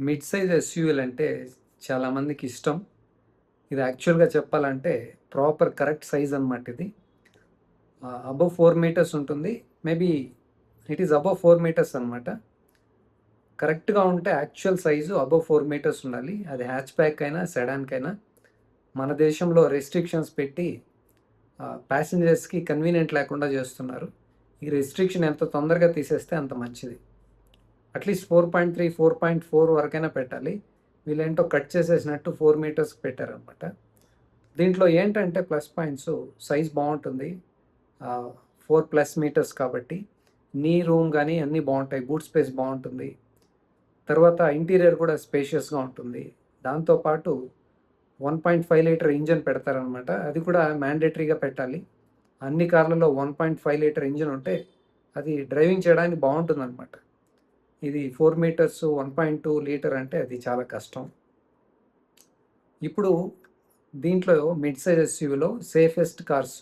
Mid size ఎస్యూవీలు అంటే చాలామందికి ఇష్టం. ఇది యాక్చువల్‌గా చెప్పాలంటే ప్రాపర్ కరెక్ట్ సైజ్ అనమాట ఇది. అబోవ్ 4 మీటర్స్ ఉంటుంది. Maybe it is above 4 metres అనమాట. కరెక్ట్‌గా ఉంటే యాక్చువల్ సైజు అబోవ్ 4 మీటర్స్ ఉండాలి. అది హ్యాచ్ బ్యాక్ అయినా, సెడాన్‌కైనా. మన దేశంలో రెస్ట్రిక్షన్స్ పెట్టి ప్యాసింజర్స్‌కి కన్వీనియంట్ లేకుండా చేస్తున్నారు. ఈ రెస్ట్రిక్షన్ ఎంత తొందరగా తీసేస్తే అంత మంచిది. అట్లీస్ట్ 4.3, 4.4 వరకైనా పెట్టాలి. వీళ్ళేంటో కట్ చేసేసినట్టు 4 మీటర్స్‌కి పెట్టారనమాట. దీంట్లో ఏంటంటే ప్లస్ పాయింట్స్ సైజ్ బావుంటుంది. 4+ మీటర్స్ కాబట్టి నీ రూమ్ గానీ అన్నీ బావుంటాయి. బూట్ స్పేస్ బావుంటుంది. తర్వాత ఇంటీరియర్ కూడా స్పేషియస్‌గా ఉంటుంది. దాంతో పాటు 1.5 లీటర్ ఇంజిన్ పెడతారనమాట. అది కూడా మ్యాండేటరీగా పెట్టాలి. అన్ని కార్లలో 1.5 లీటర్ ఇంజిన్ ఉంటే అది డ్రైవింగ్ చేయడానికి బావుంటుందనమాట. ఇది 4 మీటర్స్ 1.2 లీటర్ అంటే అది చాలా కష్టం. ఇప్పుడు దీంట్లో మిడ్ సైజ్ ఎస్యూవీలో సేఫెస్ట్ కార్స్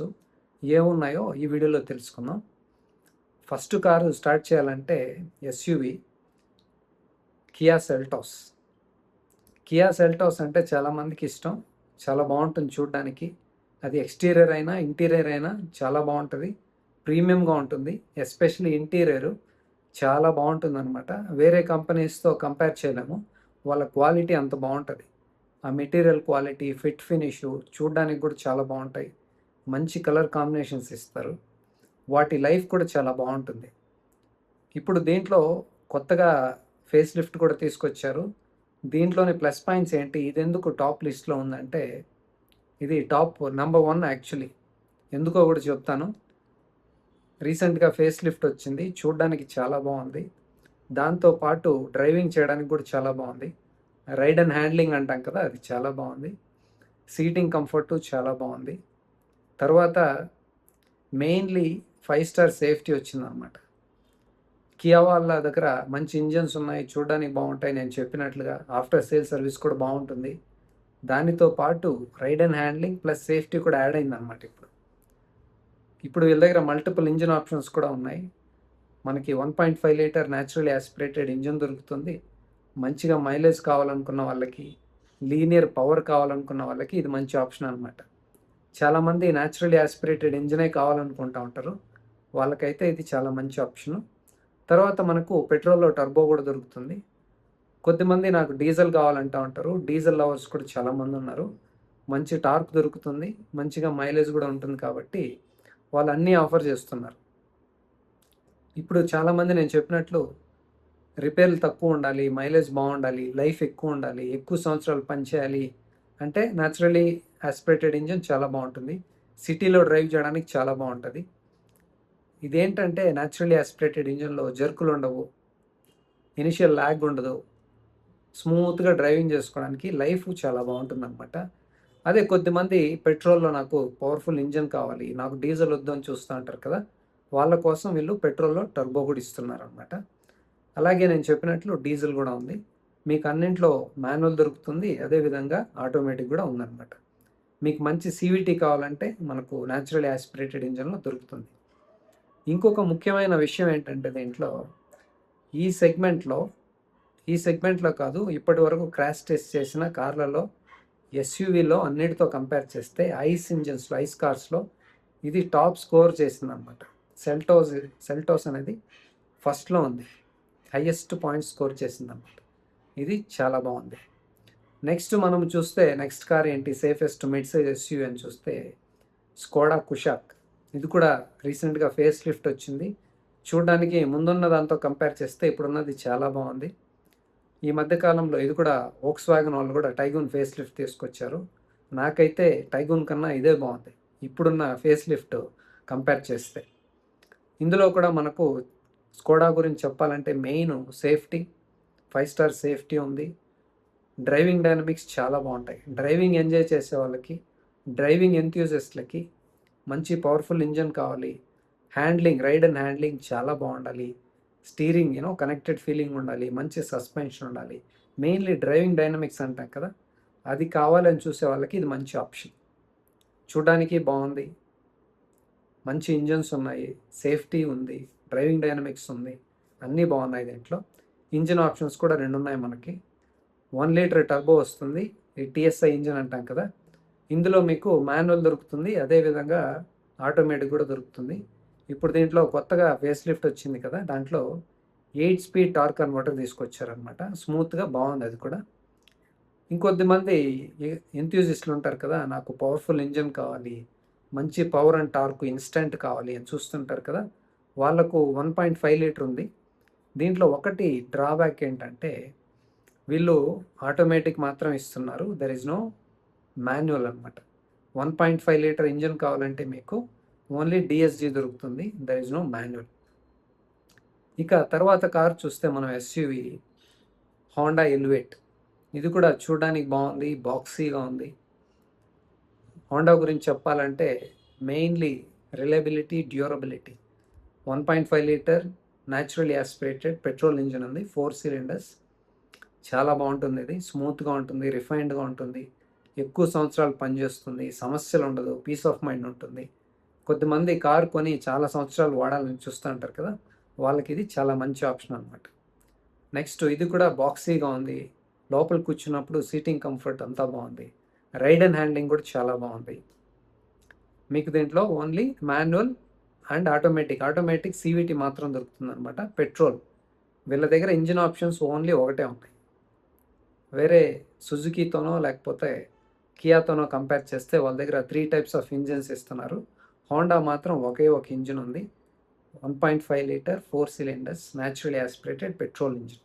ఏమున్నాయో ఈ వీడియోలో తెలుసుకుందాం. ఫస్ట్ కారు స్టార్ట్ చేయాలంటే SUV Kia Seltos. Kia Seltos అంటే చాలామందికి ఇష్టం. చాలా బాగుంటుంది చూడడానికి. అది ఎక్స్టీరియర్ అయినా ఇంటీరియర్ అయినా చాలా బాగుంటుంది. ప్రీమియంగా ఉంటుంది. ఎస్పెషల్లీ ఇంటీరియరు చాలా బాగుంటుందన్నమాట. వేరే కంపెనీస్తో కంపేర్ చేయలేము. వాళ్ళ క్వాలిటీ అంత బాగుంటుంది. ఆ మెటీరియల్ క్వాలిటీ, ఫిట్ ఫినిషు చూడడానికి కూడా చాలా బాగుంటాయి. మంచి కలర్ కాంబినేషన్స్ ఇస్తారు. వాటి లైఫ్ కూడా చాలా బాగుంటుంది. ఇప్పుడు దీంట్లో కొత్తగా ఫేస్ లిఫ్ట్ కూడా తీసుకొచ్చారు. దీంట్లోని ప్లస్ పాయింట్స్ ఏంటి, ఇదెందుకు టాప్ లిస్ట్‌లో ఉందంటే, ఇది టాప్ నంబర్ 1 యాక్చువల్లీ. ఎందుకో కూడా చెప్తాను. రీసెంట్‌గా ఫేస్ లిఫ్ట్ వచ్చింది. చూడడానికి చాలా బాగుంది. దాంతో పాటు డ్రైవింగ్ చేయడానికి కూడా చాలా బాగుంది. రైడ్ అండ్ హ్యాండ్లింగ్ అంటాం కదా, అది చాలా బాగుంది. సీటింగ్ కంఫర్టు చాలా బాగుంది. తర్వాత మెయిన్లీ 5 స్టార్ సేఫ్టీ వచ్చిందనమాట. కియా వాళ్ళ దగ్గర మంచి ఇంజిన్స్ ఉన్నాయి. చూడడానికి బాగుంటాయి. నేను చెప్పినట్లుగా ఆఫ్టర్ సేల్ సర్వీస్ కూడా బాగుంటుంది. దానితో పాటు ride and handling plus safety కూడా యాడ్ అయిందనమాట ఇప్పుడు వీళ్ళ దగ్గర మల్టిపుల్ ఇంజిన్ ఆప్షన్స్ కూడా ఉన్నాయి. మనకి 1.5 లీటర్ న్యాచురల్లీ యాస్పిరేటెడ్ ఇంజిన్ దొరుకుతుంది. మంచిగా మైలేజ్ కావాలనుకున్న వాళ్ళకి, లీనియర్ పవర్ కావాలనుకున్న వాళ్ళకి ఇది మంచి ఆప్షన్ అనమాట. చాలామంది న్యాచురల్లీ యాస్పిరేటెడ్ ఇంజినే కావాలనుకుంటూ ఉంటారు. వాళ్ళకైతే ఇది చాలా మంచి ఆప్షను. తర్వాత మనకు పెట్రోల్‌లో టర్బో కూడా దొరుకుతుంది. కొద్దిమంది నాకు డీజిల్ కావాలంటా ఉంటారు. డీజిల్ లవర్స్ కూడా చాలామంది ఉన్నారు. మంచి టార్క్ దొరుకుతుంది. మంచిగా మైలేజ్ కూడా ఉంటుంది కాబట్టి వాళ్ళు అన్నీ ఆఫర్ చేస్తున్నారు. ఇప్పుడు చాలామంది నేను చెప్పినట్లు రిపేర్లు తక్కువ ఉండాలి, మైలేజ్ బాగుండాలి, లైఫ్ ఎక్కువ ఉండాలి, ఎక్కువ సంవత్సరాలు పనిచేయాలి అంటే న్యాచురల్లీ యాస్పిరేటెడ్ ఇంజిన్ చాలా బాగుంటుంది. సిటీలో డ్రైవ్ చేయడానికి చాలా బాగుంటుంది. ఇదేంటంటే న్యాచురల్లీ యాస్పిరేటెడ్ ఇంజిన్‌లో జర్కులు ఉండవు. ఇనిషియల్ ల్యాగ్ ఉండదు. స్మూత్‌గా డ్రైవింగ్ చేసుకోవడానికి లైఫ్ చాలా బాగుంటుందనమాట. అదే కొద్దిమంది పెట్రోల్‌లో నాకు పవర్‌ఫుల్ ఇంజిన్ కావాలి, నాకు డీజిల్ వద్దు అని చూస్తూ ఉంటారు కదా, వాళ్ళ కోసం వీళ్ళు పెట్రోల్‌లో టర్బో కూడా ఇస్తున్నారనమాట. అలాగే నేను చెప్పినట్లు డీజిల్ కూడా ఉంది. మీకు అన్నింట్లో మాన్యువల్ దొరుకుతుంది. అదేవిధంగా ఆటోమేటిక్ కూడా ఉందనమాట. మీకు మంచి సీవీటీ కావాలంటే మనకు న్యాచురల్ యాస్పిరేటెడ్ ఇంజిన్‌లో దొరుకుతుంది. ఇంకొక ముఖ్యమైన విషయం ఏంటంటే దీంట్లో ఈ సెగ్మెంట్‌లో ఈ సెగ్మెంట్‌లో కాదు, ఇప్పటివరకు క్రాష్ టెస్ట్ చేసిన కార్లలో ఎస్యూవీలో అన్నిటితో కంపేర్ చేస్తే ఐస్ కార్స్‌లో ఇది టాప్ స్కోర్ చేసిందనమాట. సెల్టోస్ అనేది ఫస్ట్‌లో ఉంది. హైయెస్ట్ పాయింట్స్ స్కోర్ చేసిందనమాట. ఇది చాలా బాగుంది. నెక్స్ట్ మనం చూస్తే నెక్స్ట్ కార్ ఏంటి, సేఫెస్ట్ మిడ్ సైజ్ ఎస్యూవీ అని చూస్తే స్కోడా కుషాక్. ఇది కూడా రీసెంట్‌గా ఫేస్ లిఫ్ట్ వచ్చింది. చూడడానికి ముందున్న దాంతో కంపేర్ చేస్తే ఇప్పుడున్నది చాలా బాగుంది. ఈ మధ్య కాలంలో ఇది కూడా వోక్స్‌వాగన్ వాళ్ళు కూడా టైగూన్ ఫేస్ లిఫ్ట్ తీసుకొచ్చారు. నాకైతే టైగూన్ కన్నా ఇదే బాగుంది ఇప్పుడున్న ఫేస్ లిఫ్ట్ కంపేర్ చేస్తే. ఇందులో కూడా మనకు స్కోడా గురించి చెప్పాలంటే మెయిన్ సేఫ్టీ, 5 స్టార్ సేఫ్టీ ఉంది. డ్రైవింగ్ డైనమిక్స్ చాలా బాగుంటాయి. డ్రైవింగ్ ఎంజాయ్ చేసే వాళ్ళకి, డ్రైవింగ్ ఎంథ్యూసిస్ట్‌లకి మంచి పవర్ఫుల్ ఇంజిన్ కావాలి. రైడ్ అండ్ హ్యాండ్లింగ్ చాలా బాగుండాలి. స్టీరింగ్ కనెక్టెడ్ ఫీలింగ్ ఉండాలి. మంచి సస్పెన్షన్ ఉండాలి. మెయిన్లీ డ్రైవింగ్ డైనమిక్స్ అంటాం కదా, అది కావాలని చూసే వాళ్ళకి ఇది మంచి ఆప్షన్. చూడడానికి బాగుంది. మంచి ఇంజిన్స్ ఉన్నాయి. సేఫ్టీ ఉంది. డ్రైవింగ్ డైనమిక్స్ ఉంది. అన్నీ బాగున్నాయి దీంట్లో. ఇంజిన్ ఆప్షన్స్ కూడా 2 ఉన్నాయి మనకి. 1 లీటర్ టర్బో వస్తుంది. ఈ టీఎస్ఐ ఇంజిన్ అంటాం కదా, ఇందులో మీకు మాన్యువల్ దొరుకుతుంది, అదేవిధంగా ఆటోమేటిక్ కూడా దొరుకుతుంది. ఇప్పుడు దీంట్లో కొత్తగా ఫేస్ లిఫ్ట్ వచ్చింది కదా, దాంట్లో 8 స్పీడ్ టార్క్ కన్వర్టర్ తీసుకొచ్చారనమాట. స్మూత్గా బాగుంది అది కూడా. ఇంకొద్దిమంది ఎంథ్యూజిస్టులు ఉంటారు కదా, నాకు పవర్ఫుల్ ఇంజిన్ కావాలి, మంచి పవర్ అండ్ టార్క్ ఇన్స్టెంట్ కావాలి అని చూస్తుంటారు కదా, వాళ్ళకు 1.5 లీటర్ ఉంది. దీంట్లో ఒకటి డ్రాబ్యాక్ ఏంటంటే వీళ్ళు ఆటోమేటిక్ మాత్రం ఇస్తున్నారు, దెర్ ఇస్ నో మాన్యువల్ అనమాట. 1.5 లీటర్ ఇంజిన్ కావాలంటే మీకు ఓన్లీ డిఎస్జి దొరుకుతుంది, దెర్ ఇస్ నో మాన్యువల్. ఇక తర్వాత కార్ చూస్తే మనం ఎస్యూవి హోండా ఎలివేట్. ఇది కూడా చూడడానికి బాగుంది, బాక్సీగా ఉంది. హోండా గురించి చెప్పాలంటే mainly reliability, durability. 1.5 litre naturally aspirated petrol engine ఉంది, 4 సిలిండర్స్. చాలా బాగుంటుంది, ఇది స్మూత్గా ఉంటుంది, రిఫైన్డ్గా ఉంటుంది, ఎక్కువ సంవత్సరాలు పనిచేస్తుంది, సమస్యలు ఉండదు, పీస్ ఆఫ్ మైండ్ ఉంటుంది. కొద్దిమంది కార్ కొని చాలా సంవత్సరాలు వాడాలని చూస్తూ ఉంటారు కదా, వాళ్ళకి ఇది చాలా మంచి ఆప్షన్ అనమాట. నెక్స్ట్ ఇది కూడా బాక్సీగా ఉంది, లోపల కూర్చున్నప్పుడు సీటింగ్ కంఫర్ట్ అంతా బాగుంది, రైడ్ అండ్ హ్యాండ్లింగ్ కూడా చాలా బాగుంది. మీకు దీంట్లో only manual and automatic CVT మాత్రం దొరుకుతుంది అనమాట. పెట్రోల్ వీళ్ళ దగ్గర ఇంజిన్ ఆప్షన్స్ ఓన్లీ ఒకటే ఉన్నాయి. వేరే సుజుకీతోనో లేకపోతే కియాతోనో కంపేర్ చేస్తే వాళ్ళ దగ్గర 3 టైప్స్ ఆఫ్ ఇంజిన్స్ ఇస్తున్నారు. హోండా మాత్రం ఒకే ఒక ఇంజిన్ ఉంది, 1.5 litre 4 cylinders naturally aspirated petrol engine.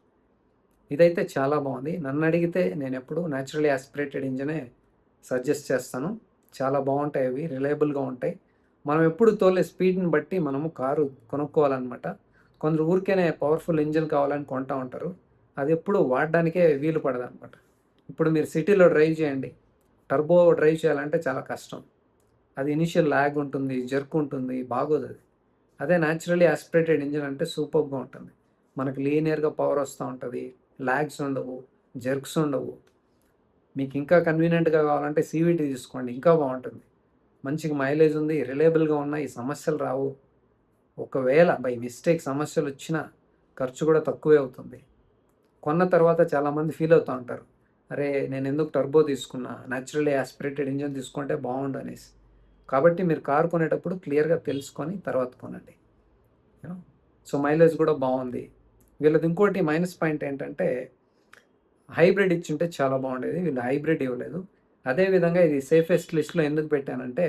ఇదైతే చాలా బాగుంది. నన్ను అడిగితే నేను ఎప్పుడు న్యాచురల్లీ యాస్పిరేటెడ్ ఇంజినే సజెస్ట్ చేస్తాను. చాలా బాగుంటాయి, అవి రిలయబుల్గా ఉంటాయి. మనం ఎప్పుడు తోలే స్పీడ్ని బట్టి మనము కారు కొనుక్కోవాలన్నమాట. కొందరు ఊరికేనే పవర్ఫుల్ ఇంజిన్ కావాలని కొంటూ ఉంటారు, అది ఎప్పుడు వాడడానికే వీలు పడదు అనమాట. ఇప్పుడు మీరు సిటీలో డ్రైవ్ చేయండి, టర్బో డ్రైవ్ చేయాలంటే చాలా కష్టం, అది ఇనిషియల్ ల్యాగ్ ఉంటుంది, జర్క్ ఉంటుంది, బాగోదు అది. అదే న్యాచురల్లీ యాస్పిరేటెడ్ ఇంజిన్ అంటే సూపర్గా ఉంటుంది, మనకు లీనియర్గా పవర్ వస్తూ ఉంటుంది, ల్యాగ్స్ ఉండవు, జర్క్స్ ఉండవు. మీకు ఇంకా కన్వీనియంట్గా కావాలంటే సివిటీ తీసుకోండి, ఇంకా బాగుంటుంది, మంచిగా మైలేజ్ ఉంది, రిలయబుల్గా ఉన్నాయి, సమస్యలు రావు. ఒకవేళ బై మిస్టేక్ సమస్యలు వచ్చినా ఖర్చు కూడా తక్కువే అవుతుంది. కొన్న తర్వాత చాలామంది ఫీల్ అవుతూ ఉంటారు, అరే నేను ఎందుకు టర్బో తీసుకున్నా, న్యాచురల్లీ యాస్పిరేటెడ్ ఇంజిన్ తీసుకుంటే బాగుండు అనేసి. కాబట్టి మీరు కారు కొనేటప్పుడు క్లియర్గా తెలుసుకొని తర్వాత కొనండి. సో మైలేజ్ కూడా బాగుంది. వీళ్ళది ఇంకోటి మైనస్ పాయింట్ ఏంటంటే హైబ్రిడ్ ఇచ్చుంటే చాలా బాగుండేది, వీళ్ళు హైబ్రిడ్ ఇవ్వలేదు. అదేవిధంగా ఇది సేఫెస్ట్ లిస్ట్లో ఎందుకు పెట్టానంటే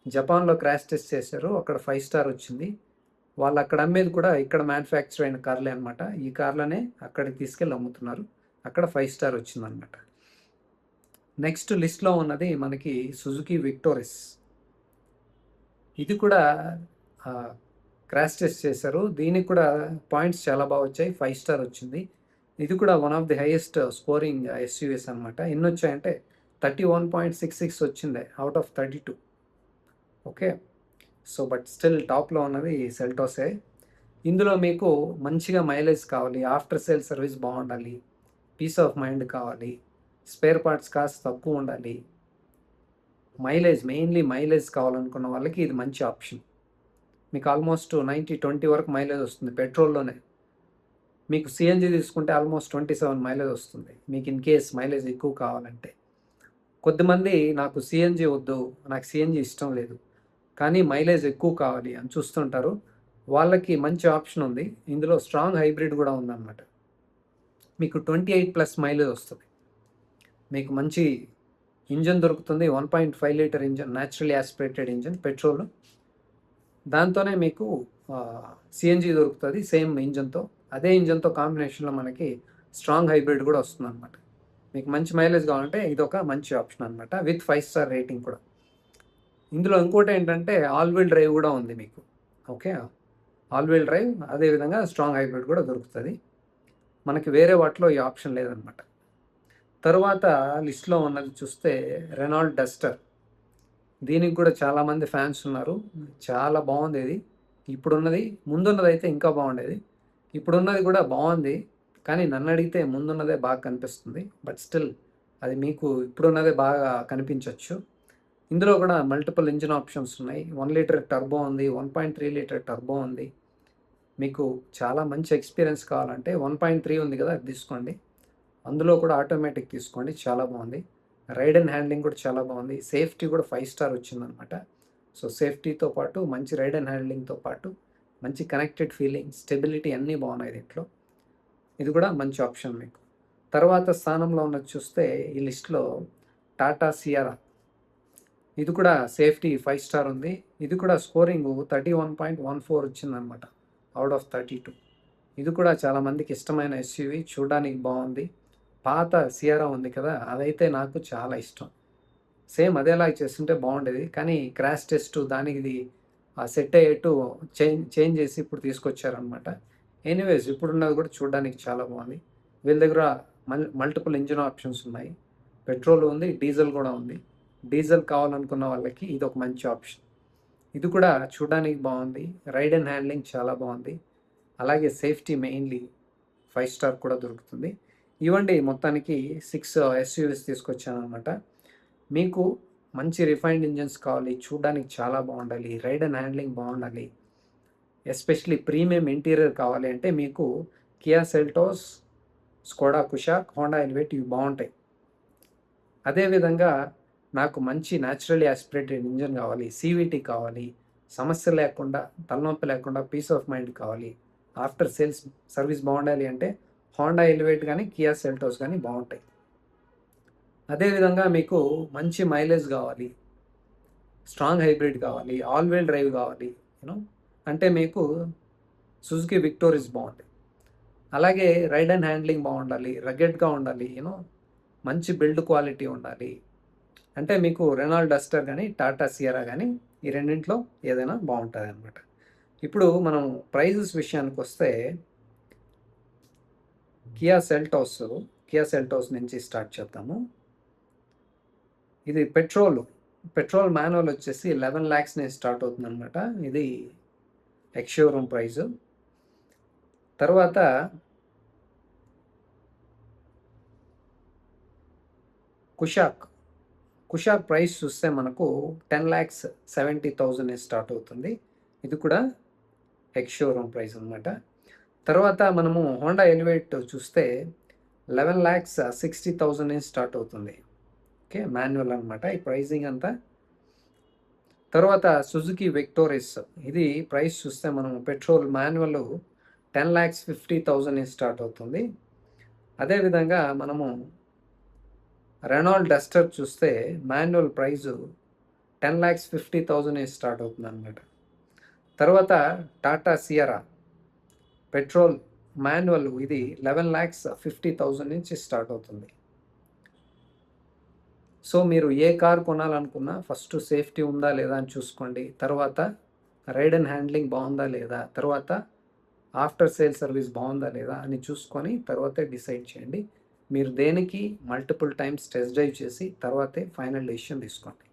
జపాన్లో క్రాష్ టెస్ట్ చేశారు, అక్కడ 5 స్టార్ వచ్చింది. వాళ్ళు అక్కడ అమ్మేది కూడా ఇక్కడ మ్యానుఫ్యాక్చర్ అయిన కార్లే అనమాట. ఈ కార్లనే అక్కడికి తీసుకెళ్ళి అమ్ముతున్నారు, అక్కడ 5 స్టార్ వచ్చిందనమాట. నెక్స్ట్ లిస్ట్లో ఉన్నది మనకి సుజుకి విక్టోరిస్. ఇది కూడా క్రాష్ టెస్ట్ చేశారు, దీనికి కూడా పాయింట్స్ చాలా బాగా వచ్చాయి, 5 స్టార్ వచ్చింది. ఇది కూడా one of the highest scoring SUVs అనమాట. ఎన్ని వచ్చాయంటే 31.66 వచ్చింది out of 32. Okay, so but still టాప్లో ఉన్నది సెల్టోసే. ఇందులో మీకు మంచిగా మైలేజ్ కావాలి, ఆఫ్టర్ సేల్ సర్వీస్ బాగుండాలి, పీస్ ఆఫ్ మైండ్ కావాలి, స్పేర్ పార్ట్స్ కాస్ట్ తక్కువ ఉండాలి, మెయిన్లీ మైలేజ్ కావాలనుకున్న వాళ్ళకి ఇది మంచి ఆప్షన్. మీకు ఆల్మోస్ట్ 90-20 వరకు మైలేజ్ వస్తుంది పెట్రోల్లోనే. మీకు సిఎన్జి తీసుకుంటే ఆల్మోస్ట్ 27 మైలేజ్ వస్తుంది, మీకు ఇన్ కేస్ మైలేజ్ ఎక్కువ కావాలంటే. కొద్దిమంది నాకు సిఎన్జి వద్దు, నాకు సిఎన్జి ఇష్టం లేదు, కానీ మైలేజ్ ఎక్కువ కావాలి అని చూస్తుంటారు, వాళ్ళకి మంచి ఆప్షన్ ఉంది. ఇందులో స్ట్రాంగ్ హైబ్రిడ్ కూడా ఉందన్నమాట. మీకు 28+ మైలేజ్ వస్తుంది, మీకు మంచి ఇంజన్ దొరుకుతుంది, 1.5 litre engine naturally aspirated engine petrol. దాంతోనే మీకు సిఎన్జి దొరుకుతుంది సేమ్ ఇంజన్తో. అదే ఇంజన్తో కాంబినేషన్లో మనకి స్ట్రాంగ్ హైబ్రిడ్ కూడా వస్తుంది అనమాట. మీకు మంచి మైలేజ్ కావాలంటే ఇది ఒక మంచి ఆప్షన్ అనమాట, విత్ 5 స్టార్ రేటింగ్ కూడా. ఇందులో ఇంకోటి ఏంటంటే ఆల్ వీల్ డ్రైవ్ కూడా ఉంది మీకు. ఓకే, ఆల్ వీల్ డ్రైవ్, అదేవిధంగా స్ట్రాంగ్ హైబ్రిడ్ కూడా దొరుకుతుంది మనకి, వేరే వాటిలో ఈ ఆప్షన్ లేదనమాట. తర్వాత లిస్ట్లో ఉన్నది చూస్తే రెనాల్ట్ డస్టర్. దీనికి కూడా చాలామంది ఫ్యాన్స్ ఉన్నారు, చాలా బాగుంది ఇది. ఇప్పుడున్నది, ముందున్నది అయితే ఇంకా బాగుండేది, ఇప్పుడున్నది కూడా బాగుంది, కానీ నన్ను అడిగితే ముందున్నదే బాగా కనిపిస్తుంది. బట్ స్టిల్ అది మీకు ఇప్పుడున్నదే బాగా కనిపించవచ్చు. ఇందులో కూడా మల్టిపుల్ ఇంజిన్ ఆప్షన్స్ ఉన్నాయి, 1 లీటర్ టర్బో ఉంది, 1.3 లీటర్ టర్బో ఉంది. మీకు చాలా మంచి ఎక్స్పీరియన్స్ కావాలంటే 1.3 ఉంది కదా, అది తీసుకోండి. అందులో కూడా ఆటోమేటిక్ తీసుకోండి, చాలా బాగుంది. రైడ్ అండ్ హ్యాండ్లింగ్ కూడా చాలా బాగుంది. సేఫ్టీ కూడా 5 స్టార్ వచ్చిందనమాట. సో సేఫ్టీతో పాటు మంచి రైడ్ అండ్ హ్యాండ్లింగ్తో పాటు మంచి కనెక్టెడ్ ఫీలింగ్, స్టెబిలిటీ అన్నీ బాగున్నాయి దీంట్లో. ఇది కూడా మంచి ఆప్షన్ మీకు. తర్వాత స్థానంలో ఉన్నది చూస్తే ఈ లిస్ట్లో టాటా సియారా. ఇది కూడా సేఫ్టీ 5 స్టార్ ఉంది. ఇది కూడా స్కోరింగ్ 31.14 వచ్చిందనమాట అవుట్ ఆఫ్ 32. ఇది కూడా చాలామందికి ఇష్టమైన ఎస్యూవి, చూడడానికి బాగుంది. పాత సియారా ఉంది కదా, అదైతే నాకు చాలా ఇష్టం. సేమ్ అదేలా చేస్తుంటే బాగుండేది, కానీ క్రాష్ టెస్ట్ దానికి ఇది సెట్ అయ్యేట్టు చేంజ్ చేసి ఇప్పుడు తీసుకొచ్చారనమాట. ఎనీవేస్ ఇప్పుడున్నది కూడా చూడడానికి చాలా బాగుంది. వీళ్ళ దగ్గర మల్టిపుల్ ఇంజిన్ ఆప్షన్స్ ఉన్నాయి. పెట్రోల్ ఉంది, డీజిల్ కూడా ఉంది. డీజిల్ కావాలనుకున్న వాళ్ళకి ఇది ఒక మంచి ఆప్షన్. ఇది కూడా చూడడానికి బాగుంది. రైడ్ అండ్ హ్యాండ్లింగ్ చాలా బాగుంది. అలాగే సేఫ్టీ మెయిన్లీ 5 స్టార్ కూడా దొరుకుతుంది. ఇవ్వండి మొత్తానికి 6 ఎస్యూవీస్ తీసుకొచ్చాను అనమాట. మీకు మంచి రిఫైన్డ్ ఇంజిన్స్ కావాలి, చూడడానికి చాలా బాగుండాలి, రైడ్ అండ్ హ్యాండ్లింగ్ బాగుండాలి, ఎస్పెషలీ ప్రీమియం ఇంటీరియర్ కావాలి అంటే మీకు Kia Seltos, Skoda Kushaq, Honda elevate ఇవి బాగుంటాయి. అదేవిధంగా నాకు మంచి న్యాచురల్లీ ఆస్పిరేటెడ్ ఇంజిన్ కావాలి, సీవీటీ కావాలి, సమస్య లేకుండా, తలనొప్పి లేకుండా పీస్ ఆఫ్ మైండ్ కావాలి, ఆఫ్టర్ సేల్స్ సర్వీస్ బాగుండాలి అంటే హోండా ఎలివేట్ కానీ కియా సెల్టోస్ కానీ బాగుంటాయి. అదేవిధంగా మీకు మంచి మైలేజ్ కావాలి, స్ట్రాంగ్ హైబ్రిడ్ కావాలి, ఆల్ వీల్ డ్రైవ్ కావాలి, యూనో అంటే మీకు సుజుకి విక్టోరీస్ బాగుంటాయి. అలాగే రైడ్ అండ్ హ్యాండ్లింగ్ బాగుండాలి, రగెడ్గా ఉండాలి, యూనో మంచి బిల్డ్ క్వాలిటీ ఉండాలి అంటే మీకు రెనాల్డ్ డస్టర్ కానీ టాటా సియరా కానీ ఈ రెండింటిలో ఏదైనా బాగుంటుంది అనమాట. ఇప్పుడు మనం ప్రైజెస్ విషయానికి వస్తే కియా సెల్టోస్ నుంచి స్టార్ట్ చేద్దాము. ఇది పెట్రోల్ మాన్యువల్ వచ్చేసి 11 lakhs నుంచి స్టార్ట్ అవుతుంది అనమాట. ఇది ఎక్స్-షోరూమ్ ప్రైజు. తర్వాత కుషాక్ ప్రైస్ చూస్తే మనకు 10,70,000 నుంచి స్టార్ట్ అవుతుంది. ఇది కూడా ఎక్స్-షోరూమ్ ప్రైస్ అనమాట. తర్వాత మనము హోండా ఎలివేట్ చూస్తే 11,60,000 నుంచి స్టార్ట్ అవుతుంది. ఓకే, మాన్యువల్ అనమాట ఈ ప్రైజింగ్ అంతా. తర్వాత సుజుకి విక్టోరీస్, ఇది ప్రైస్ చూస్తే మనం పెట్రోల్ మాన్యువల్ 10,50,000 నుంచి స్టార్ట్ అవుతుంది. అదేవిధంగా మనము రెనాల్డ్ డస్టర్ చూస్తే మాన్యువల్ ప్రైజు 10,50,000 నుంచి స్టార్ట్ అవుతుంది అనమాట. తర్వాత టాటా సియరా పెట్రోల్ మాన్యువల్ ఇది 11,50,000 నుంచి స్టార్ట్ అవుతుంది. సో మీరు ఏ కార్ కొనాలనుకున్నా ఫస్ట్ సేఫ్టీ ఉందా లేదా అని చూసుకోండి, తర్వాత రైడ్ అండ్ హ్యాండ్లింగ్ బాగుందా లేదా, తర్వాత ఆఫ్టర్ సేల్ సర్వీస్ బాగుందా లేదా అని చూసుకొని తర్వాతే డిసైడ్ చేయండి. మీరు దేనికి మల్టిపుల్ టైమ్స్ టెస్ట్ డ్రైవ్ చేసి తర్వాతే ఫైనల్ డెసిషన్ తీసుకోండి.